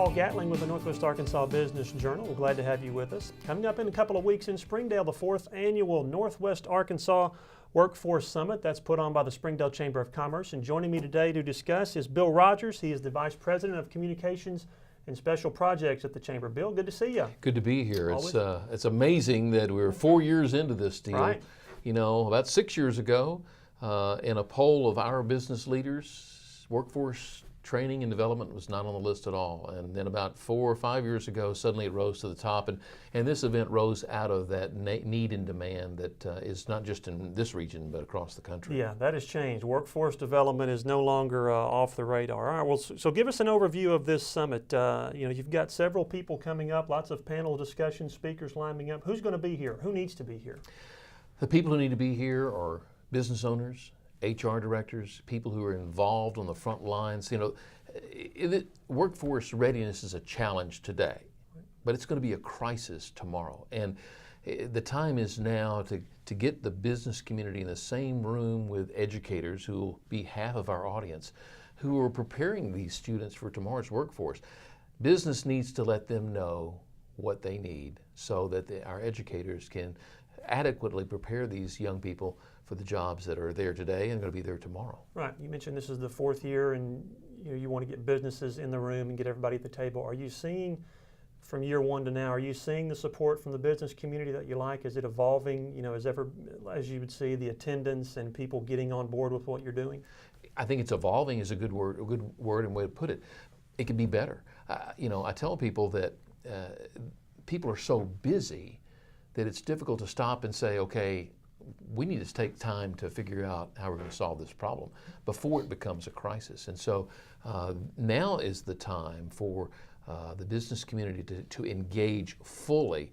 Paul Gatling with the Northwest Arkansas Business Journal. We're glad to have you with us. Coming up in a couple of weeks in Springdale, the 4th Annual Northwest Arkansas Workforce Summit. That's put on by the Springdale Chamber of Commerce. And joining me today to discuss is Bill Rogers. He is the Vice President of Communications and Special Projects at the Chamber. Bill, good to see you. Good to be here. It's amazing that we're 4 years into this deal. Right. You know, about 6 years ago, in a poll of our business leaders, workforce training and development was not on the list at all. And then about 4 or 5 years ago, suddenly it rose to the top. And this event rose out of that need and demand that is not just in this region, but across the country. Yeah, that has changed. Workforce development is no longer off the radar. All right, well, so give us an overview of this summit. You've got several people coming up, lots of panel discussions, speakers lining up. Who's going to be here? Who needs to be here? The people who need to be here are business owners, HR directors, people who are involved on the front lines. You know, workforce readiness is a challenge today, but it's going to be a crisis tomorrow. And the time is now to get the business community in the same room with educators who will be half of our audience, who are preparing these students for tomorrow's workforce. Business needs to let them know what they need so that our educators can adequately prepare these young people for the jobs that are there today and going to be there tomorrow. Right. You mentioned this is the 4th year, and you want to get businesses in the room and get everybody at the table. Are you seeing, from year one to now, are you seeing the support from the business community that you like? Is it evolving? You know, as you would see, the attendance and people getting on board with what you're doing? I think it's evolving is a good word and way to put it. It could be better. I tell people that people are so busy that it's difficult to stop and say, okay, we need to take time to figure out how we're going to solve this problem before it becomes a crisis. And so now is the time for the business community to engage fully.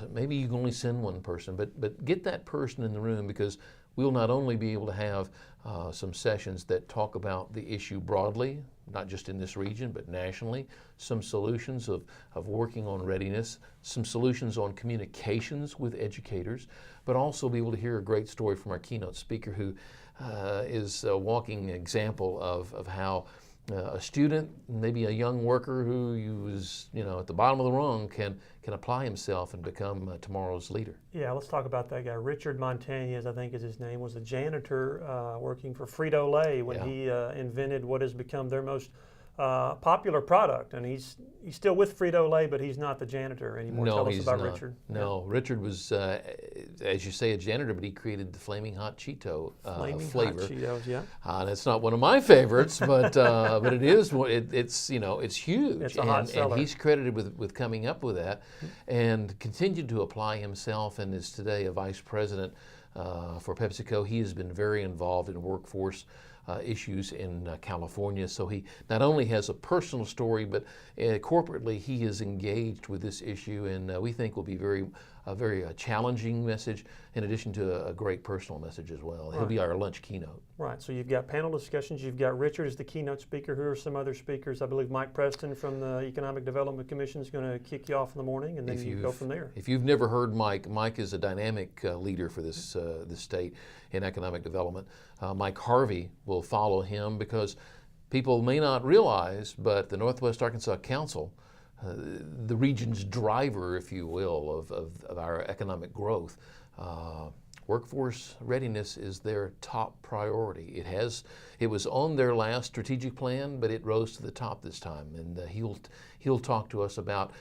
Maybe you can only send one person, but get that person in the room, because we'll not only be able to have some sessions that talk about the issue broadly, not just in this region, but nationally, some solutions of working on readiness, some solutions on communications with educators, but also be able to hear a great story from our keynote speaker, who is a walking example of how a student, maybe a young worker who is at the bottom of the rung, can apply himself and become tomorrow's leader. Yeah, let's talk about that guy. Richard Montañez, I think is his name, was a janitor working for Frito-Lay when he invented what has become their most popular product. And he's still with Frito-Lay, but he's not the janitor anymore. No, Tell us he's about not. Richard. No, Richard was, as you say, a janitor, but he created the Flaming Hot Cheeto flavor. Hot Cheetos, yeah. That's not one of my favorites, but it is. It's huge. It's a hot seller. And he's credited with coming up with that, and continued to apply himself, and is today a vice president for PepsiCo. He has been very involved in workforce issues in California. So he not only has a personal story, but corporately he is engaged with this issue, and we think will be a very challenging message, in addition to a great personal message as well. He'll be our lunch keynote. Right, so you've got panel discussions, you've got Richard as the keynote speaker. Who are some other speakers? I believe Mike Preston from the Economic Development Commission is going to kick you off in the morning, and then you go from there. If you've never heard Mike is a dynamic leader for this state in economic development. Mike Harvey will follow him, because people may not realize, but the Northwest Arkansas Council, the region's driver, if you will, of our economic growth, workforce readiness is their top priority. It was on their last strategic plan, but it rose to the top this time, and he'll talk to us about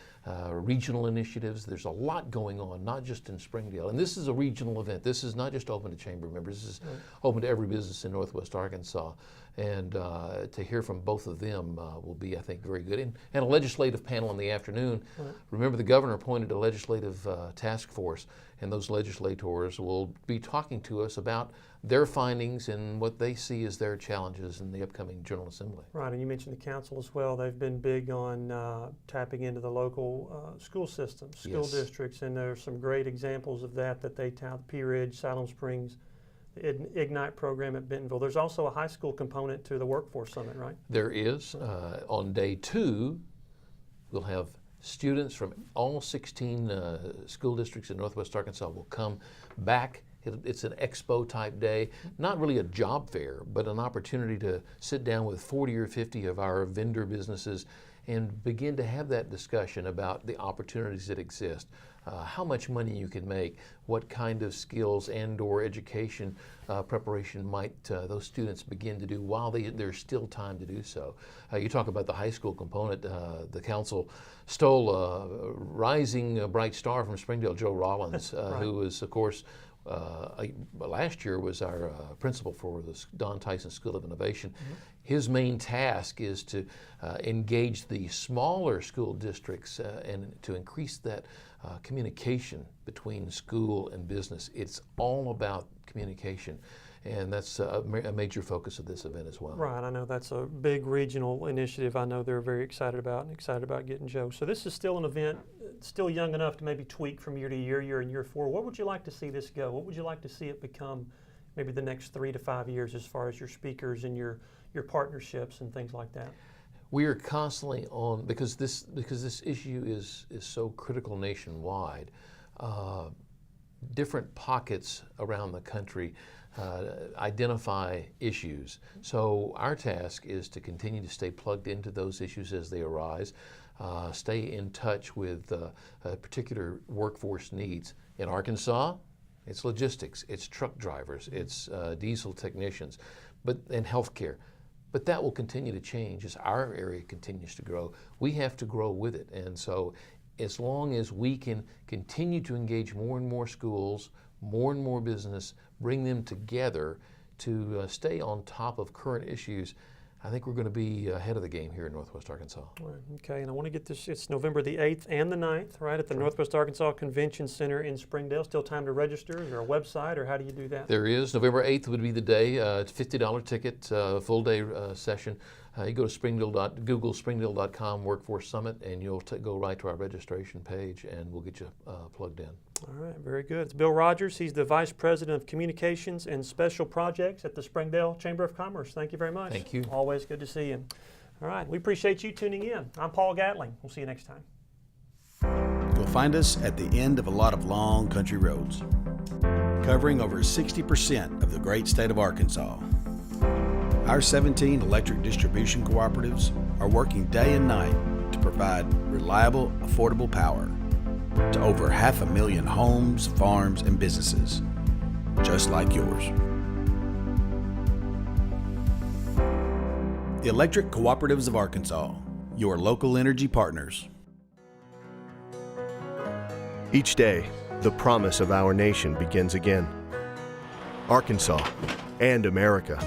regional initiatives. There's a lot going on, not just in Springdale, and this is a regional event. This is not just open to chamber members. This is open to every business in Northwest Arkansas, and to hear from both of them will be, I think, very good. And a legislative panel in the afternoon. Right. Remember, the governor appointed a legislative task force, and those legislators will be talking to us about their findings and what they see as their challenges in the upcoming General Assembly. Right, and you mentioned the council as well. They've been big on tapping into the local school systems, school districts, and there's some great examples of that they tout: Pea Ridge, Salem Springs, the Ignite program at Bentonville. There's also a high school component to the Workforce Summit, right? There is. On day 2, we'll have students from all 16 school districts in Northwest Arkansas will come back. It's an expo type day, not really a job fair, but an opportunity to sit down with 40 or 50 of our vendor businesses and begin to have that discussion about the opportunities that exist, how much money you can make, what kind of skills and/or education preparation might those students begin to do while there's still time to do so. You talk about the high school component. The council stole a rising bright star from Springdale, Joe Rollins, Right. who was, of course, last year was our principal for the Don Tyson School of Innovation. Mm-hmm. His main task is to engage the smaller school districts and to increase that communication between school and business. It's all about communication, and that's a major focus of this event as well. Right, I know that's a big regional initiative. I know they're very excited about and excited about getting Joe. So this is still an event, still young enough to maybe tweak from year to year. You're in year 4. What would you like to see this go? What would you like to see it become maybe the next 3 to 5 years as far as your speakers and your partnerships and things like that? We are constantly on, because this issue is so critical nationwide. Different pockets around the country identify issues. So our task is to continue to stay plugged into those issues as they arise, stay in touch with particular workforce needs. In Arkansas, it's logistics, it's truck drivers, it's diesel technicians, and healthcare. But that will continue to change as our area continues to grow. We have to grow with it. And so as long as we can continue to engage more and more schools, more and more business, bring them together to stay on top of current issues, I think we're going to be ahead of the game here in Northwest Arkansas. All right, okay, and I want to get this, it's November the 8th and the 9th, right, at the Northwest Arkansas Convention Center in Springdale. Still time to register? Is there a website, or how do you do that? There is. November 8th would be the day. It's a $50 ticket, full day session. You go to Google Springdale.com Workforce Summit, and you'll go right to our registration page, and we'll get you plugged in. All right, very good. It's Bill Rogers. He's the Vice President of Communications and Special Projects at the Springdale Chamber of Commerce. Thank you very much. Thank you. Always good to see you. All right, we appreciate you tuning in. I'm Paul Gatling. We'll see you next time. You'll find us at the end of a lot of long country roads, covering over 60% of the great state of Arkansas. Our 17 electric distribution cooperatives are working day and night to provide reliable, affordable power to over 500,000 homes, farms, and businesses, just like yours. The Electric Cooperatives of Arkansas, your local energy partners. Each day, the promise of our nation begins again. Arkansas and America,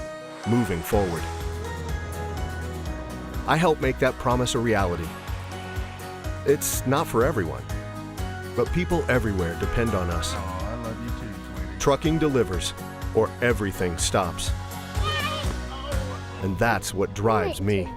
moving forward. I help make that promise a reality. It's not for everyone, but people everywhere depend on us. Oh, I love you too, sweetie. Trucking delivers, or everything stops. And that's what drives me.